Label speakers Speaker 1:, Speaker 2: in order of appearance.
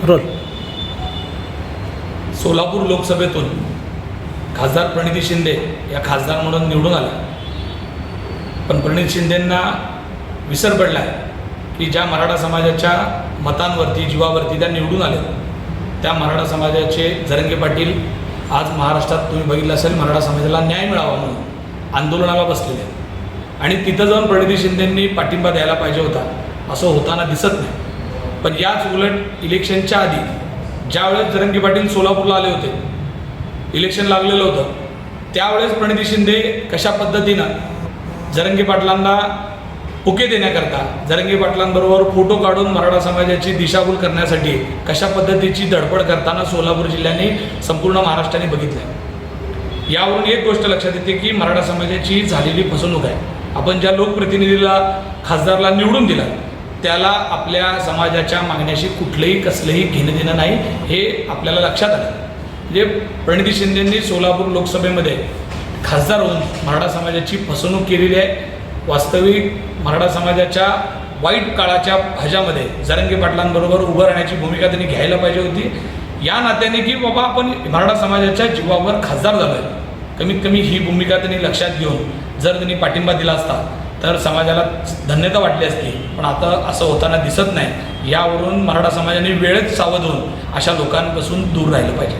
Speaker 1: Role.
Speaker 2: Solapur लोकसभेतून खासदार प्रणिती शिंदे या खासदार म्हणून निवडून आल्या. पण प्रणिती शिंदेंना विसर पडला आहे की ज्या मराठा समाजाच्या मतांवरती जीवावरती त्या निवडून आल्या, त्या मराठा समाजाचे जरंगे पाटील आज महाराष्ट्रात तुम्ही बघितलं असेल मराठा समाजाला न्याय मिळावा म्हणून आंदोलनाला बसलेले आहेत. आणि तिथं जाऊन प्रणिती शिंदेंनी पाठिंबा द्यायला पाहिजे होता, असं होताना दिसत नाही. पण याच उलट इलेक्शनच्या आधी ज्यावेळेस जरंगे पाटील सोलापूरला आले होते, इलेक्शन लागलेलं होतं, त्यावेळेस प्रणिती शिंदे कशा पद्धतीनं जरंगे पाटलांना ओके देण्याकरता, जरंगे पाटलांबरोबर फोटो काढून मराठा समाजाची दिशाभूल करण्यासाठी कशा पद्धतीची धडपड करताना सोलापूर जिल्ह्याने संपूर्ण महाराष्ट्राने बघितलं. यावरून एक गोष्ट लक्षात येते की मराठा समाजाची झालेली फसवणूक आहे. आपण ज्या लोकप्रतिनिधीला खासदारला निवडून दिला त्याला आपल्या समाजाच्या मागण्याशी कुठलंही कसलंही घेणं देणं नाही, हे आपल्याला लक्षात आलं. म्हणजे प्रणिती शिंदेंनी सोलापूर लोकसभेमध्ये खासदार होऊन मराठा समाजाची फसवणूक केलेली आहे. वास्तविक मराठा समाजाच्या वाईट काळाच्या ह्याच्यामध्ये जरंगे पाटलांबरोबर उभं राहण्याची भूमिका त्यांनी घ्यायला पाहिजे होती, या नात्याने की बाबा आपण मराठा समाजाच्या जीवावर खासदार झालो आहे. कमीत कमी ही भूमिका त्यांनी लक्षात घेऊन जर त्यांनी पाठिंबा दिला असता तर समाजाला धन्यता वाटली असती. पण आता असं होताना दिसत नाही. यावरून मराठा समाजाने वेळेत सावध होऊन अशा लोकांपासून दूर राहिलं पाहिजे.